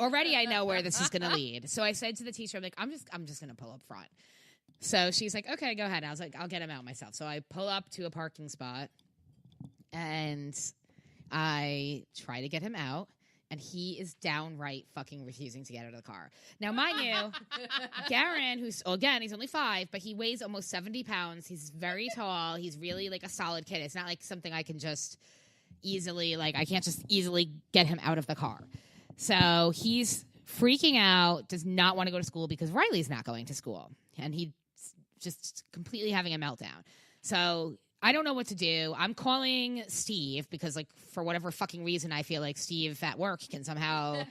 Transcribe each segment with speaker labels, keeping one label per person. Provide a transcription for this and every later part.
Speaker 1: already I know where this is going to lead. So I said to the teacher, I'm like, I'm just going to pull up front. So she's like, okay, go ahead. I was like, I'll get him out myself. So I pull up to a parking spot and I try to get him out. And he is downright fucking refusing to get out of the car. Now, mind you, Garen, he's only 5, but he weighs almost 70 pounds. He's very tall. He's really like a solid kid. It's not like something I can just easily, I can't just easily get him out of the car. So he's freaking out, does not want to go to school because Riley's not going to school. And he's just completely having a meltdown. So I don't know what to do. I'm calling Steve because, for whatever fucking reason, I feel like Steve at work can somehow,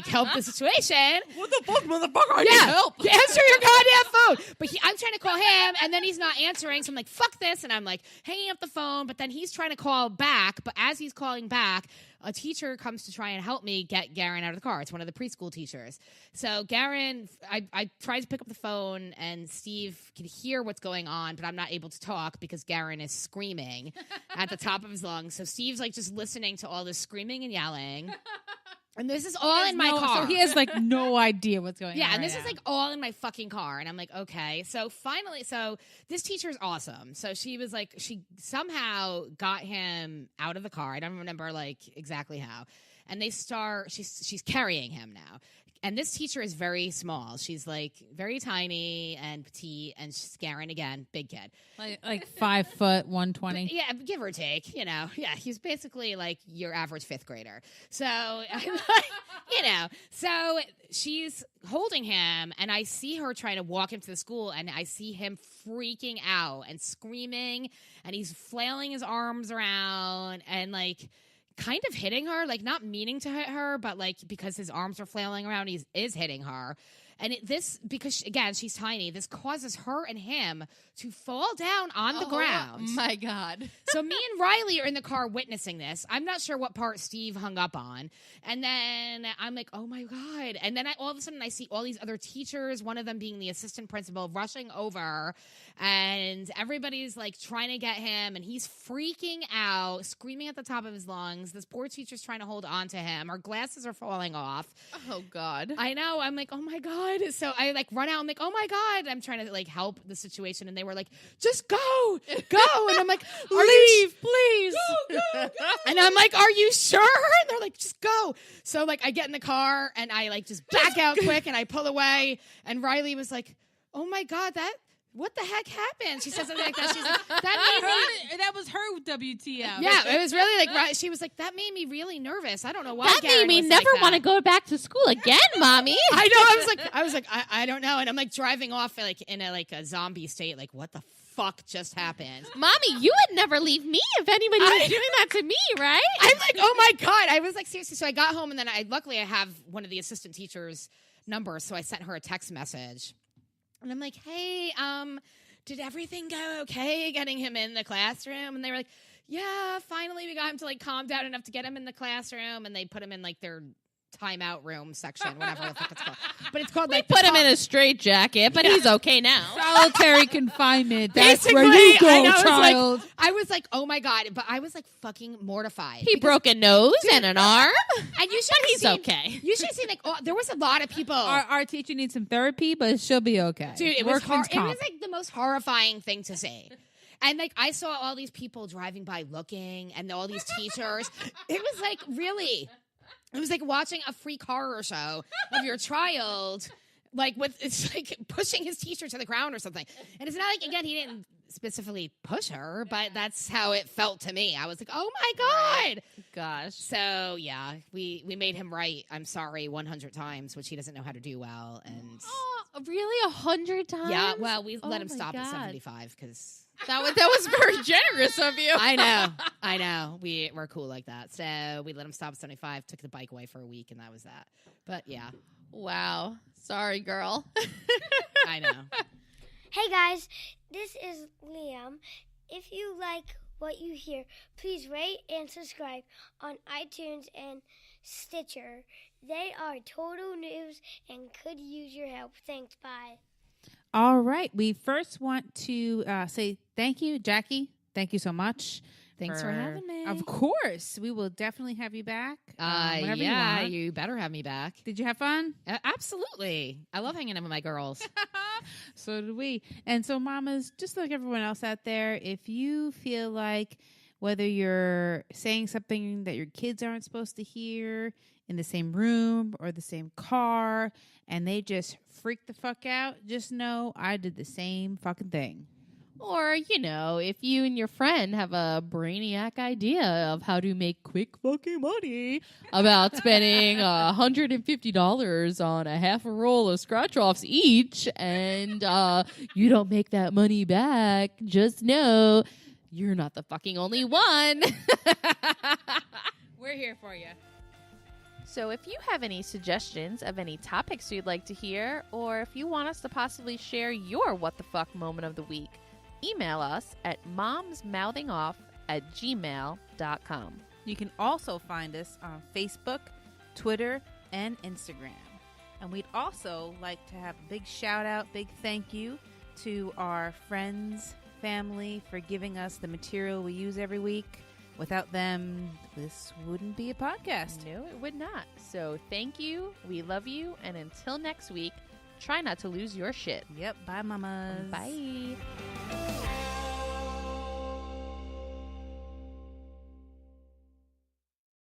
Speaker 1: help the situation.
Speaker 2: What the fuck, motherfucker? I need help.
Speaker 1: Answer your goddamn phone. But I'm trying to call him, and then he's not answering. So I'm like, fuck this. And I'm hanging up the phone. But then he's trying to call back. But as he's calling back, a teacher comes to try and help me get Garen out of the car. It's one of the preschool teachers. So Garen, I tried to pick up the phone, and Steve can hear what's going on, but I'm not able to talk because Garen is screaming at the top of his lungs. So Steve's just listening to all this screaming and yelling. And this is all in my car.
Speaker 2: So he has no idea what's going on.
Speaker 1: Yeah, and this is all in my fucking car. And I'm like, okay. So finally, this teacher is awesome. So she was she somehow got him out of the car. I don't remember exactly how. And she's carrying him now. And this teacher is very small. She's very tiny and petite, and she's Garen again, big kid.
Speaker 2: 5 foot, 120.
Speaker 1: Yeah, give or take, Yeah, he's basically your average 5th grader. So, so she's holding him, and I see her trying to walk him to the school, and I see him freaking out and screaming, and he's flailing his arms around and kind of hitting her, not meaning to hit her, but because his arms are flailing around, he is hitting her. And because again, she's tiny, this causes her and him to fall down on the ground.
Speaker 3: Oh my God.
Speaker 1: So me and Riley are in the car witnessing this. I'm not sure what part Steve hung up on. And then I'm like, oh my God. And then all of a sudden I see all these other teachers, one of them being the assistant principal, rushing over. And everybody's trying to get him. And he's freaking out, screaming at the top of his lungs. This poor teacher's trying to hold on to him. Our glasses are falling off.
Speaker 3: Oh God.
Speaker 1: I know. I'm like, oh my God. So I run out. I'm like, oh my God. I'm trying to help the situation. And they were like, just go. And I'm like,
Speaker 2: leave, please.
Speaker 1: Go. And I'm like, are you sure? And they're like, just go. So I get in the car and I just back out quick and I pull away. And Riley was like, oh my God, what the heck happened? She said something like that. She's like,
Speaker 2: that was her WTF.
Speaker 1: Yeah, it was really she was like, that made me really nervous. I don't know why.
Speaker 3: That made me never want to go back to school again, Mommy.
Speaker 1: I know. I was like, I don't know. And I'm driving off in a zombie state. What the fuck just happened?
Speaker 3: Mommy, you would never leave me if anybody was doing that to me, right?
Speaker 1: I'm like, oh my God. I was seriously. So I got home and then luckily I have one of the assistant teachers' numbers. So I sent her a text message. And I'm like, hey, did everything go okay getting him in the classroom? And they were like, yeah, finally we got him to calm down enough to get him in the classroom. And they put him in their timeout room section, whatever the fuck it's called. But it's called
Speaker 3: we put him in a straitjacket, but he's okay now.
Speaker 2: Solitary confinement. That's where you go, child.
Speaker 1: I was like, oh my God. But I was fucking mortified.
Speaker 3: He broke a nose and an arm.
Speaker 1: And you should
Speaker 3: he's okay.
Speaker 1: You should have seen there was a lot of people.
Speaker 2: Our teacher needs some therapy, but she'll be okay.
Speaker 1: Dude, it was the most horrifying thing to see. And I saw all these people driving by looking and all these teachers. It was really. It was watching a freak horror show of your child, it's pushing his teacher to the ground or something. And it's not again, he didn't specifically push her, but that's how it felt to me. I was like, oh my God.
Speaker 3: Gosh.
Speaker 1: So yeah, we made him write, I'm sorry 100 times, which he doesn't know how to do well. And
Speaker 3: really 100 times?
Speaker 1: Yeah, well, we let him stop at 75 because...
Speaker 3: That was very generous of you.
Speaker 1: I know. We're cool like that. So we let him stop at 75, took the bike away for a week, and that was that. But yeah.
Speaker 3: Wow. Sorry, girl.
Speaker 1: I know.
Speaker 4: Hey guys, this is Liam. If you like what you hear, please rate and subscribe on iTunes and Stitcher. They are total news and could use your help. Thanks. Bye.
Speaker 2: All right. We first want to say thank you, Jackie. Thank you so much.
Speaker 1: Thanks for having me.
Speaker 2: Of course. We will definitely have you back. Whenever you want.
Speaker 1: You better have me back.
Speaker 2: Did you have fun?
Speaker 1: Absolutely. I love hanging out with my girls.
Speaker 2: So did we. And so, mamas, just like everyone else out there, if you feel like whether you're saying something that your kids aren't supposed to hear in the same room or the same car and they just freak the fuck out, just know I did the same fucking thing.
Speaker 3: Or, if you and your friend have a brainiac idea of how to make quick fucking money about spending $150 on a half a roll of scratch-offs each, and you don't make that money back, just know you're not the fucking only one.
Speaker 2: We're here for you.
Speaker 3: So if you have any suggestions of any topics you'd like to hear, or if you want us to possibly share your what the fuck moment of the week, email us at momsmouthingoff@gmail.com.
Speaker 2: You can also find us on Facebook, Twitter, and Instagram. And we'd also like to have a big shout out, big thank you to our friends, family for giving us the material we use every week. Without them, this wouldn't be a podcast.
Speaker 3: No, it would not. So thank you. We love you. And until next week, try not to lose your shit.
Speaker 2: Yep. Bye, mamas.
Speaker 3: Bye.